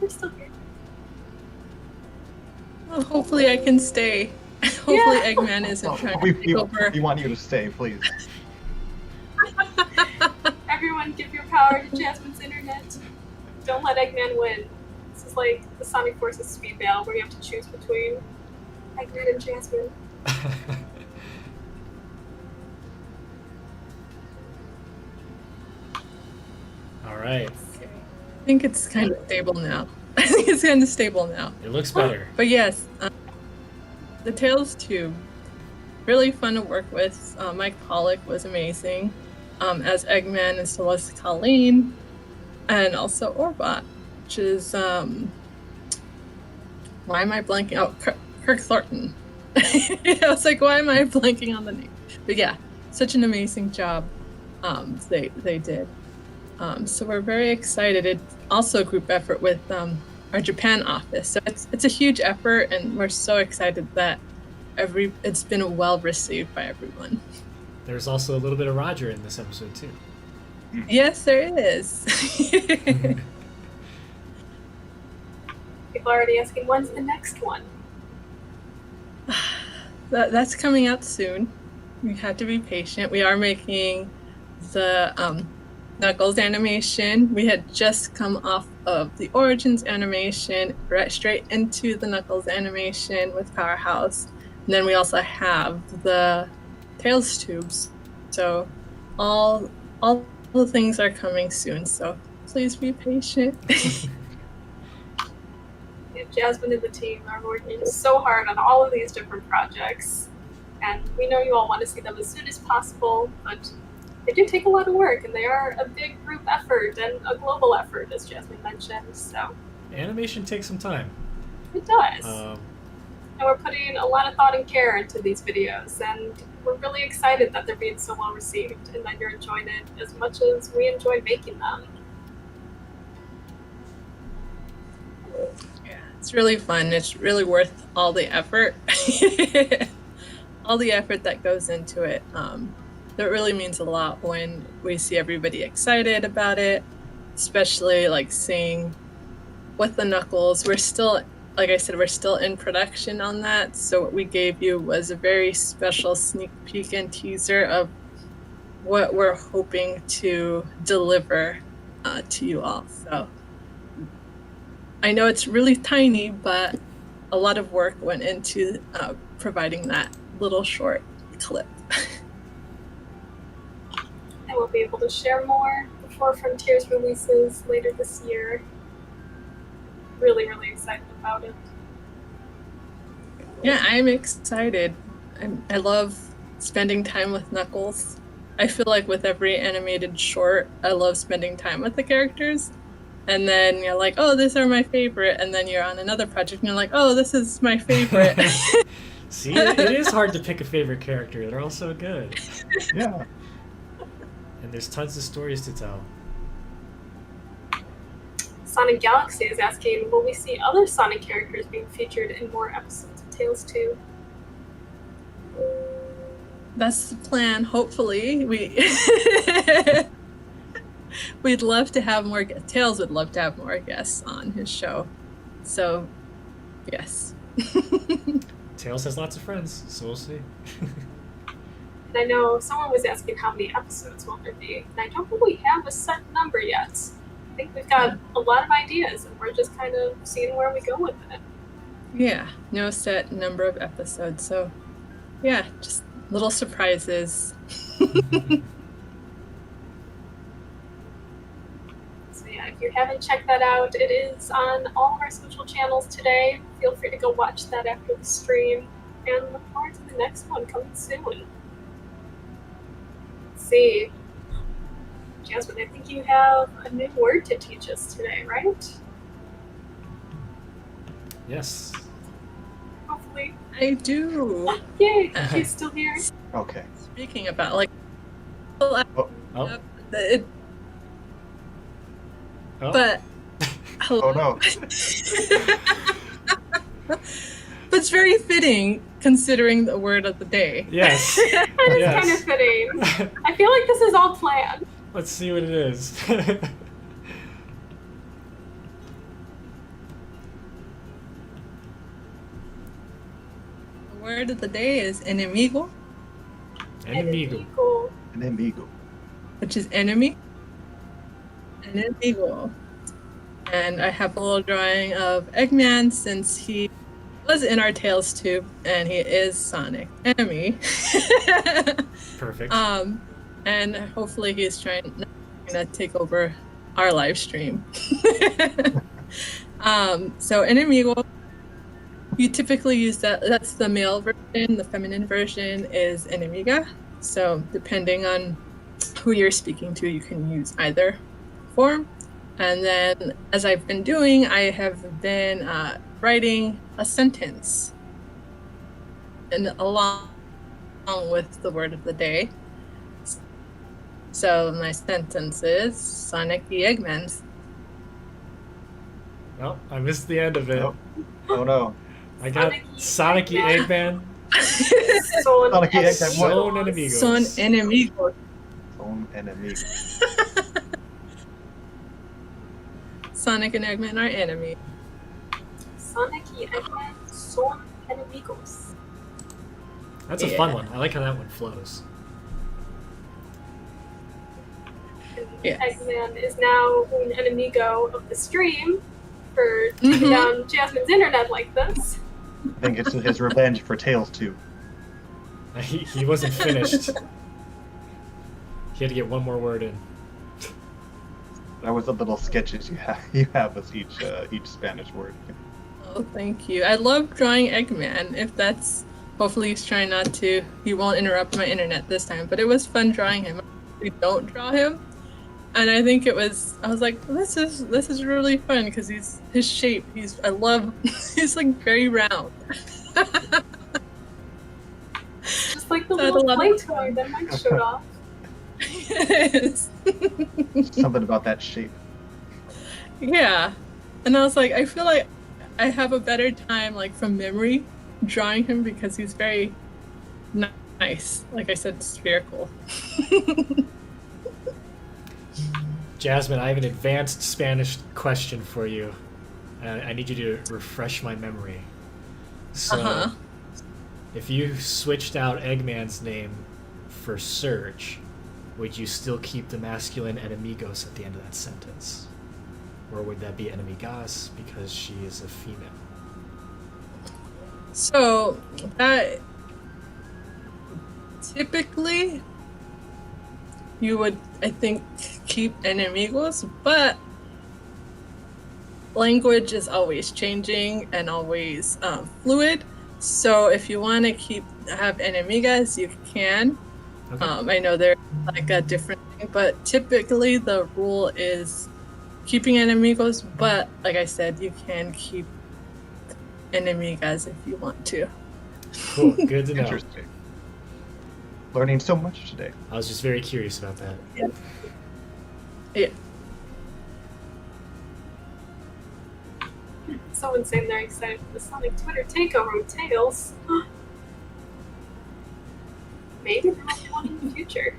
We're still here. Well, hopefully I can stay. Hopefully Yeah. Eggman isn't trying to take over. We want you to stay, please. Everyone give your power to Jasmine's internet. Don't let Eggman win. This is like the Sonic Forces speed battle where you have to choose between Eggman and Jasmine. All right. I think it's kind of stable now. I think it's kind of stable now. It looks better. But yes, the Tails Tube, really fun to work with. Mike Pollock was amazing as Eggman, and so was Colleen, and also Orbot, which is why am I blanking? Oh, Kirk Thornton. I was like, why am I blanking on the name? But yeah, such an amazing job they did. So we're very excited. It's also a group effort with our Japan office. So it's a huge effort, and we're so excited that it's been well received by everyone. There's also a little bit of Roger in this episode too. Yes, there is. People are already asking, when's the next one? That's coming out soon. We have to be patient. We are making the Knuckles animation. We had just come off of the Origins animation, right straight into the Knuckles animation with Powerhouse. And then we also have the Tails tubes. So all the things are coming soon. So please be patient. Yeah, Jasmine and the team are working so hard on all of these different projects. And we know you all want to see them as soon as possible, but they do take a lot of work, and they are a big group effort and a global effort, as Jasmine mentioned. So Animation takes some time. it does. Um, And we're putting a lot of thought and care into these videos, and we're really excited that they're being so well received and that you're enjoying it as much as we enjoy making them. Yeah, it's really fun. It's really worth all the effort. All the effort that goes into it. That really means a lot when we see everybody excited about it, especially like seeing with the Knuckles. We're still, like I said, we're still in production on that. So what we gave you was a very special sneak peek and teaser of what we're hoping to deliver to you all. So I know it's really tiny, but a lot of work went into providing that little short clip. And we'll be able to share more before Frontiers releases later this year. Really, really excited about it. Yeah, I'm excited. I love spending time with Knuckles. I feel like with every animated short, I love spending time with the characters. And then you're like, oh, these are my favorite. And then you're on another project and you're like, oh, this is my favorite. See, it is hard to pick a favorite character. They're all so good. Yeah. And there's tons of stories to tell. Sonic Galaxy is asking, will we see other Sonic characters being featured in more episodes of Tales 2? That's the plan. Hopefully, we'd love to have more. Tails would love to have more guests on his show. So, yes. Tails has lots of friends, so we'll see. And I know someone was asking how many episodes will there be, and I don't think we have a set number yet. I think we've got a lot of ideas, and we're just kind of seeing where we go with it. Yeah, no set number of episodes. So, yeah, just little surprises. So yeah, if you haven't checked that out, it is on all of our social channels today. Feel free to go watch that after the stream, and look forward to the next one coming soon. Let's see. Jasmine, I think you have a new word to teach us today, right? Yes. Hopefully. I do. Yay, she's still here. Okay. Speaking about like, Oh. it, Oh. but hello. Oh no. But it's very fitting considering the word of the day. Yes. That is Yes. kind of fitting. I feel like this is all planned. Let's see what it is. The word of the day is enemigo, Enemigo. Cool. An amigo. which is enemy. Enemigo. And I have a little drawing of Eggman since he was in our Tails tube and he is Sonic enemy. Perfect. And hopefully he's trying not to take over our live stream. So enemigo, you typically use that's the male version. The feminine version is enemiga. So depending on who you're speaking to, you can use either form. And then, as I've been doing, I have been writing a sentence and along with the word of the day. So my sentence is Sonic the Eggman. Oh, I missed the end of it. Oh, oh no. I got Sonic Sonic Eggman. Eggman. Sonic the Eggman. Son enemigos. Son enemigo. Son enemy. Sonic and Eggman are enemy. Sonic y Eggman son enemigos. That's a fun one. I like how that one flows. Yes. Eggman is now un enemigo of the stream for taking down Jasmine's internet like this. I think it's his revenge for Tails 2. He wasn't finished. He had to get one more word in. That was the little sketches you have with each Spanish word. Oh, thank you. I love drawing Eggman. If that's, hopefully he's trying not to, he won't interrupt my internet this time, but it was fun drawing him. I don't draw him. And I think I was like, this is really fun because his shape, he's like very round. Just like the That's little a lot play of toy that Mike showed off. Yes. Something about that shape. Yeah. And I was like, I feel like I have a better time, like from memory, drawing him because he's very nice. Like I said, spherical. Jasmine, I have an advanced Spanish question for you. I need you to refresh my memory. So, if you switched out Eggman's name for Surge, would you still keep the masculine enemigos at the end of that sentence? Or would that be enemigas because she is a female? So that typically you would, I think, keep enemigos, but language is always changing and always fluid. So if you want to have enemigas, you can. Okay. I know they're like a different thing, but typically the rule is keeping enemigos, but like I said, you can keep enemigas if you want to. Cool. Good to know. Interesting. Learning so much today. I was just very curious about that. Yeah. Someone's saying they're excited for the Sonic Twitter takeover with Tails. Maybe there will be one in the future.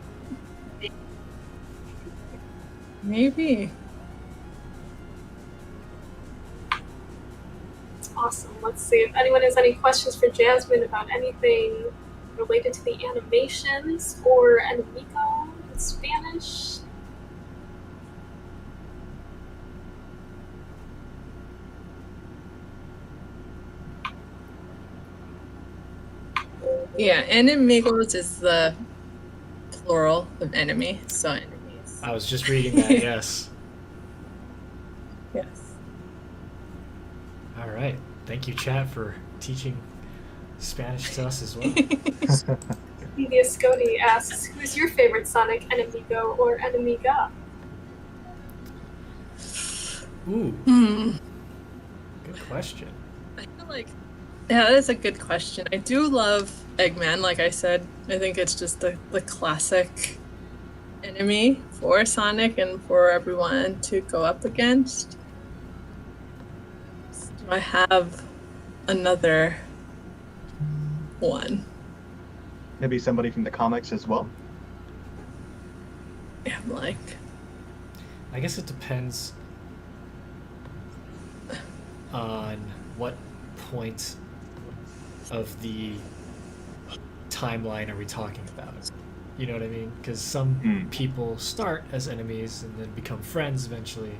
Maybe. Awesome. Let's see if anyone has any questions for Jasmine about anything related to the animations or Enemigo in Spanish. Yeah, enemigos is the plural of enemy, so enemies. I was just reading that. Yes. Yes. All right. Thank you, chat, for teaching Spanish to us as well. Media Scody asks, who's your favorite Sonic Enemigo or Enemiga? Ooh, Hmm. good question. I feel like, yeah, that is a good question. I do love Eggman, like I said. I think it's just the classic enemy for Sonic and for everyone to go up against. Do I have another one? Maybe somebody from the comics as well. Yeah, I'm like, I guess it depends on what point of the timeline are we talking about. You know what I mean? Because some people start as enemies and then become friends eventually.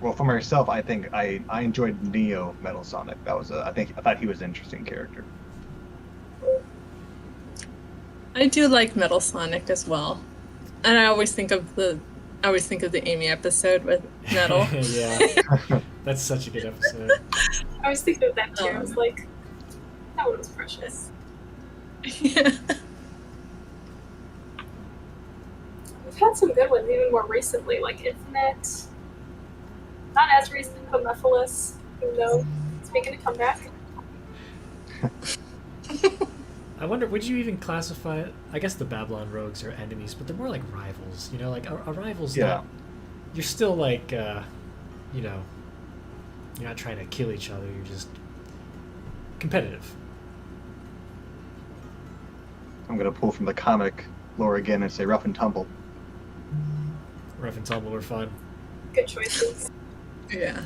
Well, for myself, I think I enjoyed Neo Metal Sonic. That was I thought he was an interesting character. I do like Metal Sonic as well, and I always think of the Amy episode with Metal. Yeah, that's such a good episode. I was thinking of that too. I was like, that one was precious. Yeah. We've had some good ones even more recently, like Infinite. Not as recent, but Mephiles, even though it's making a comeback. I wonder, would you even classify it? I guess the Babylon Rogues are enemies, but they're more like rivals. You know, like a rival's not. You're still like, you know, you're not trying to kill each other. You're just competitive. I'm gonna pull from the comic lore again and say Rough and Tumble. Rough and Tumble were fun. Good choices. Yeah.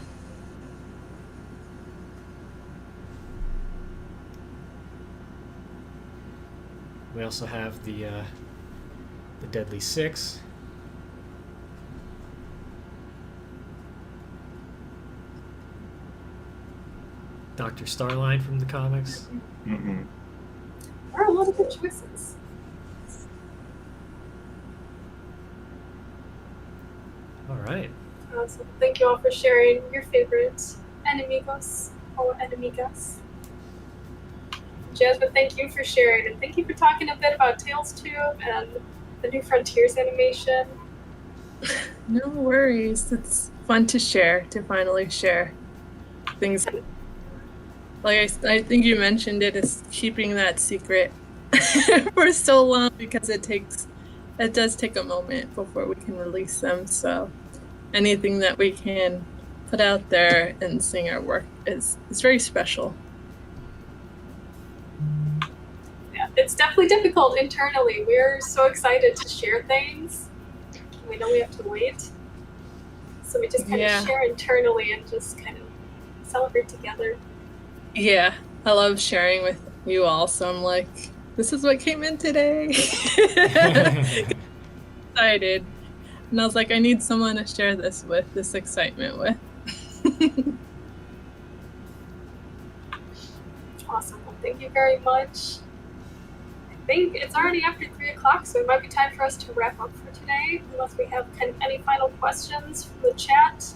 We also have the Deadly Six. Dr. Starline from the comics. Mm-hmm. There are a lot of good choices. All right. So thank you all for sharing your favorite enemigos or enemigas. Jasmine, thank you for sharing, and thank you for talking a bit about Tails Tube and the New Frontiers animation. No worries. It's fun to share, to finally share things. Like I think you mentioned it is keeping that secret for so long because it does take a moment before we can release them. So anything that we can put out there and sing our work is very special. Yeah, it's definitely difficult internally. We're so excited to share things. We know we have to wait. So we just kind of share internally and just kind of celebrate together. Yeah, I love sharing with you all. So I'm like, this is what came in today. Excited. And I was like, I need someone to share this excitement with. Awesome. Well, thank you very much. I think it's already after 3 o'clock, so it might be time for us to wrap up for today, unless we have any final questions from the chat.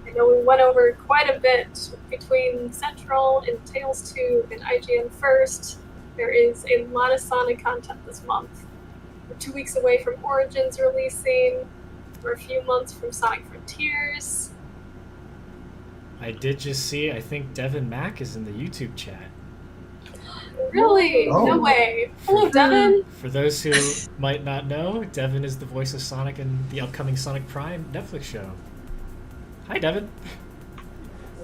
I know we went over quite a bit between Central and Tails 2 and IGN First. There is a lot of Sonic content this month. We're 2 weeks away from Origins releasing. We're a few months from Sonic Frontiers. I did just see, I think Devin Mack is in the YouTube chat. Really? Oh. No way. Hello, Devin. For those who might not know, Devin is the voice of Sonic in the upcoming Sonic Prime Netflix show. Hi, Devin.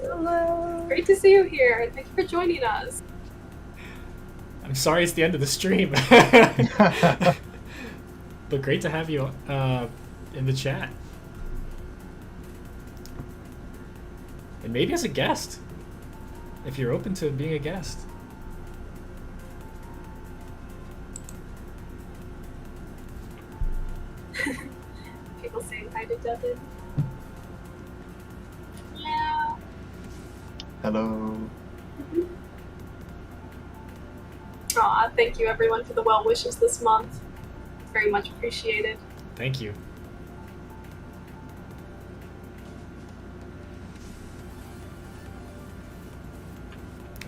Hello. Great to see you here. Thank you for joining us. I'm sorry it's the end of the stream. But great to have you in the chat. And maybe as a guest, if you're open to being a guest. People saying hi to Devin. Yeah. Hello. Aw, thank you everyone for the well wishes this month. Very much appreciated. Thank you.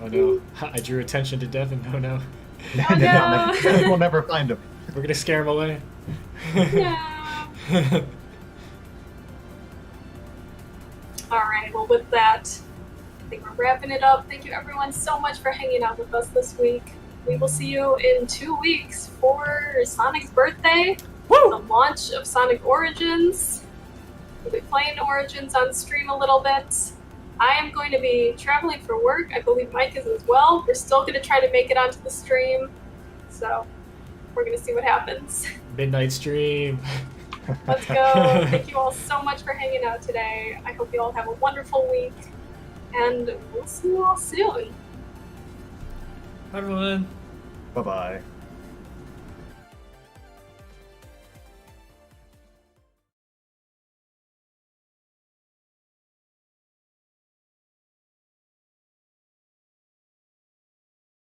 Oh no, I drew attention to Devin. Oh no. Oh, no. We'll never find him. We're gonna scare him away. No. Alright, well with that, I think we're wrapping it up. Thank you everyone so much for hanging out with us this week. We will see you in 2 weeks for Sonic's birthday, the launch of Sonic Origins. We'll be playing Origins on stream a little bit. I am going to be traveling for work. I believe Mike is as well. We're still going to try to make it onto the stream. So we're going to see what happens. Midnight stream. Let's go. Thank you all so much for hanging out today. I hope you all have a wonderful week. And we'll see you all soon. Bye, everyone. Bye-bye.